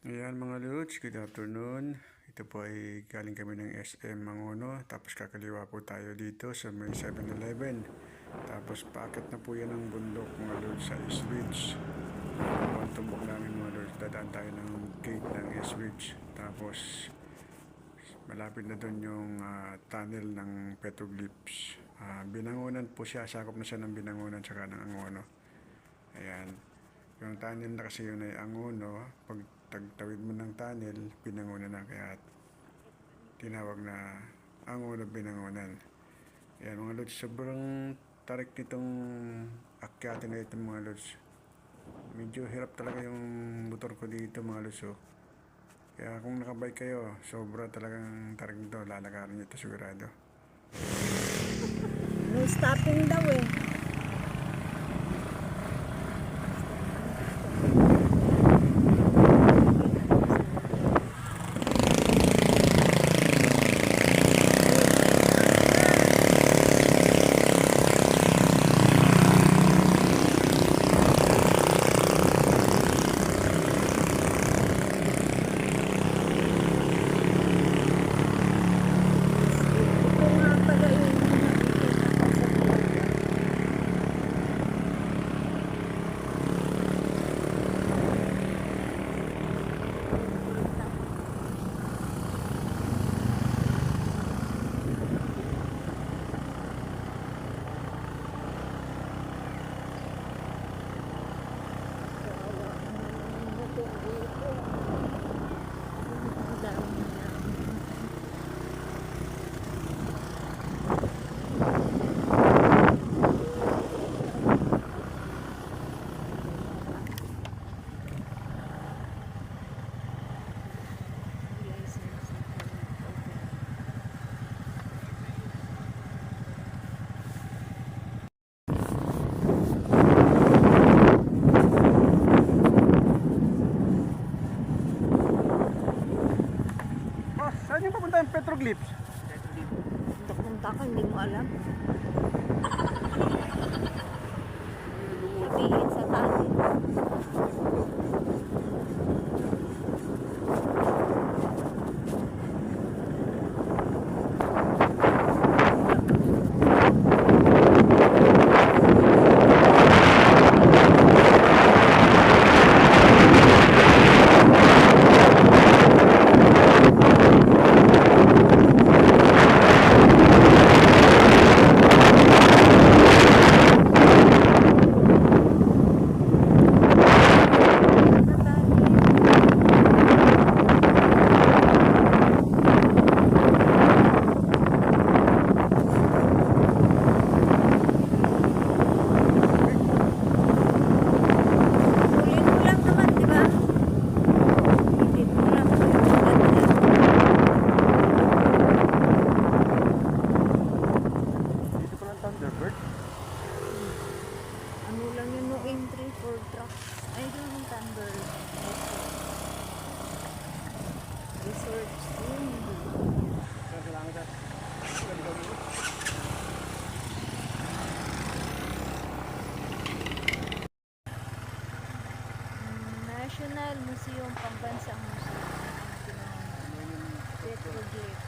Ayan mga Lods, good afternoon. Ito po ay galing kami ng SM Mangono. Tapos kakaliwa po tayo dito sa may 7-Eleven. Tapos paakit na po yan ng bundok mga Lods sa East Ridge. Ang tumbok namin mga Lods, dadaan tayo ng gate ng East Ridge. Tapos malapit na doon yung tunnel ng Petroglyphs. Binangonan po siya, sakop na siya ng Binangonan tsaka ng Angono. Ayan. Yung tunnel na kasi yun ay Angono. Pag tagtawid mo ng tunnel, Binangonan na. Kaya tinawag na Angono Binangonan. Ayan mga Lods, sobrang tarik nitong akyatin na ito mga Lods. Medyo hirap talaga yung motor ko dito mga Lods. Kaya kung nakabike kayo, sobra talagang tarik nito. Lalakarin nyo ito sigurado. No stopping daw eh. Saan yung papunta yung Petroglyphs? Punta ka, hindi mo alam. Sabihin sa tali. Ano lang yun, no entry for trucks. Ay, ito naman Thunderbird. Resort yun. National Museum, Pambansang Museum. Petroglyphs.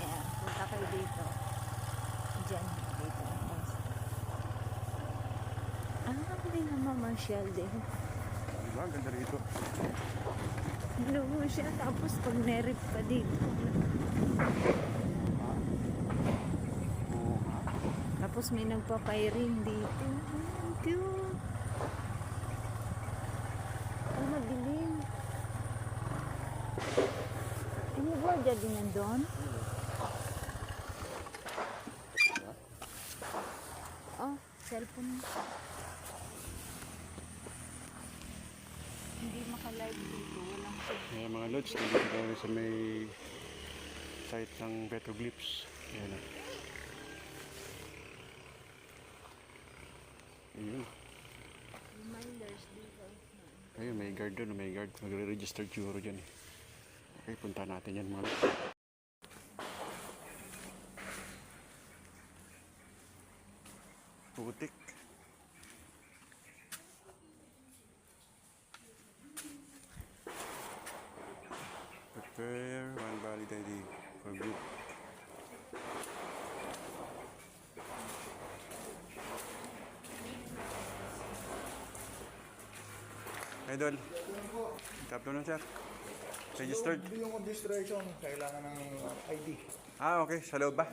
Ayan, punta kayo dito. Diyan, dito. Hindi naman Marshall din. Diba? Ganda rito. Ano mo siya, tapos pag nerip ka dito. Tapos may nagpapairing dito. Ang cute. Ang madilim. Ano ba dyan din nandun? Oh, cellphone. Hindi makalive dito. Walang signal. Ayan mga Lods, nandito tayo sa may site ng Petroglyphs. Ayan na. Ayun. Reminders dito. Ayun, may guard doon. May guard. Magre-register siguro dyan eh. Okay, punta natin yan mga Lods. Putik. Fair, one valid ID for group. Idol, tap na sir. Registered? Yung registration, kailangan ng ID. Ah, okay. Sa loob ba?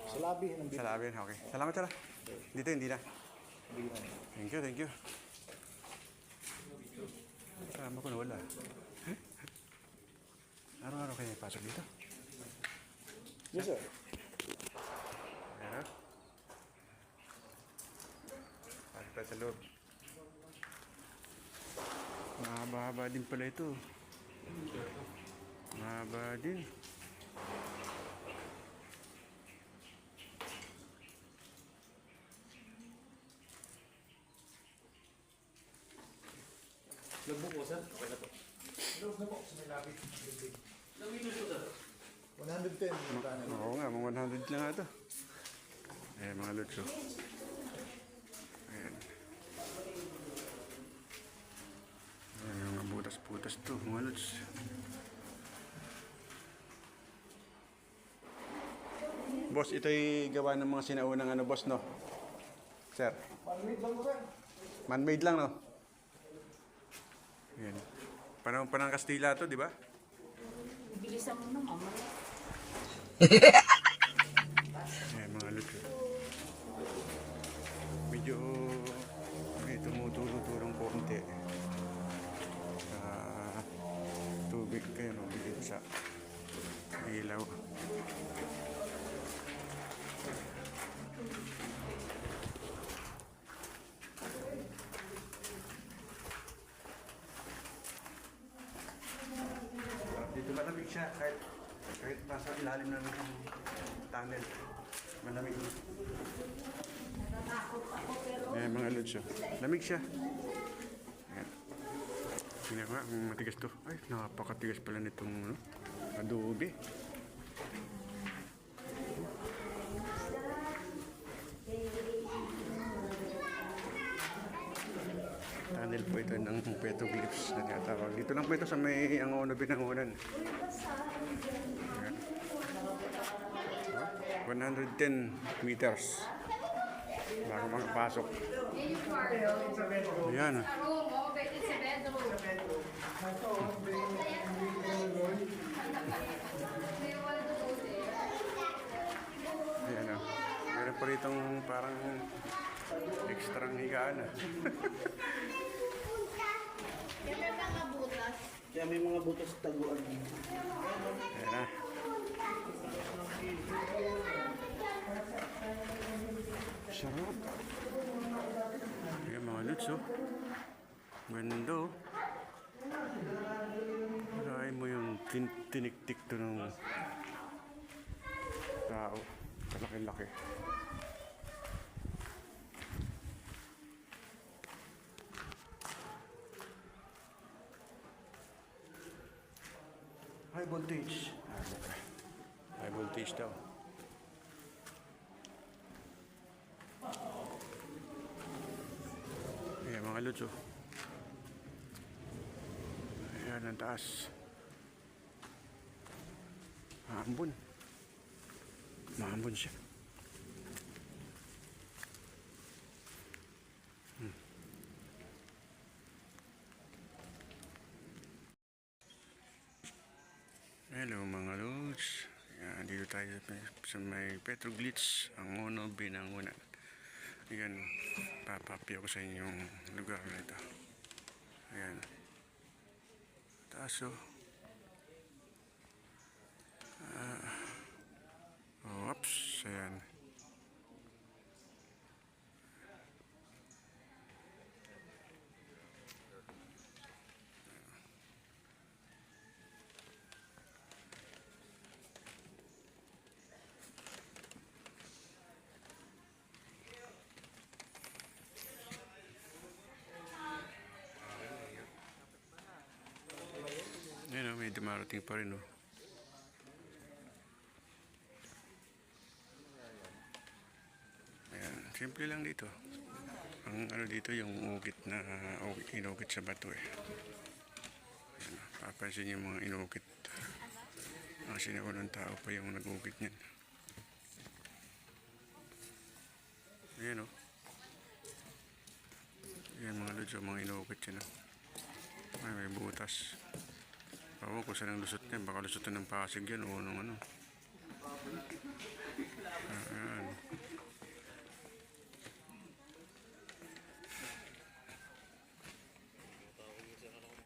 Sa lobby ng Sa labi. Okay. Salamat sir. Dito, hindi na. bigyan. Thank you, thank you. Kasama ko na wala. Araw-araw kayo pasok dito. Yes, sir. Ayan. Pasok tayo sa loob. Mahaba-haba din pala ito. Mahaba din. Logbook po, sir. Okay na po. Log na po sa may lobby. 110. Magkano? Oo nga, mga 100 lang nga ito. Ayan mga lutso. Ayan. Ayan mga butas-butas to mga lods. Boss, ito'y gawa ng mga sinaunang ano boss, no? Sir? Panmid lang po, sir. Man-made lang, no? Ayan. Panahon pa ng Kastila to, di ba? Bilisan mo na, mama. Ayan mga lods. Medyo may tumutulong konti. Tubig kayo, no? Bigit sa ilaw. Dito malamig siya kahit nasa ilalim ng tunnel. Malamig. Ayan mga lods. Lamig siya. Ayan. Tingnan ko nga kung matigas to. Ay, napakatigas pala nitong ano, adobe. Tunnel po ito ng petroglyphs na tinatawag. Dito lang po ito sa may Angono, Binangonan. Ayan. 110 meters bago makapasok. Ayan. Ayan o. Meron pa ritong parang ekstrang higaan. Kaya may mga butas taguan. Ayan na. Sarap. Ayan mga lods oh. Ganda oh. Marahin mo yung tiniktik to ng tao. Kalaki-laki. High voltage. High voltage daw. Ayan mga lods oh. Ayan ang taas. Maambon. Maambon siya. Hello mga lods. Ayan, dito tayo sa may petroglyphs, Angono, Binangonan. Ayan, papapi ako sa inyo yung lugar na ito. Ayan. Taas oh. Oops, ayan. Ayan oh, may dumarating pa rin oh. Ayan, simple lang dito. Ang ano dito yung ugit na inugit sa bato eh. Ayan, papansin yung mga inugit. kasi naunang tao pa yung nag-ugit niyan. Ayan o. Ayan mga lods, mga inugit yan. Ay, may butas. Ewan ko saan ang lusot niya. Baka lusutan ng Pasig yan o nung ano.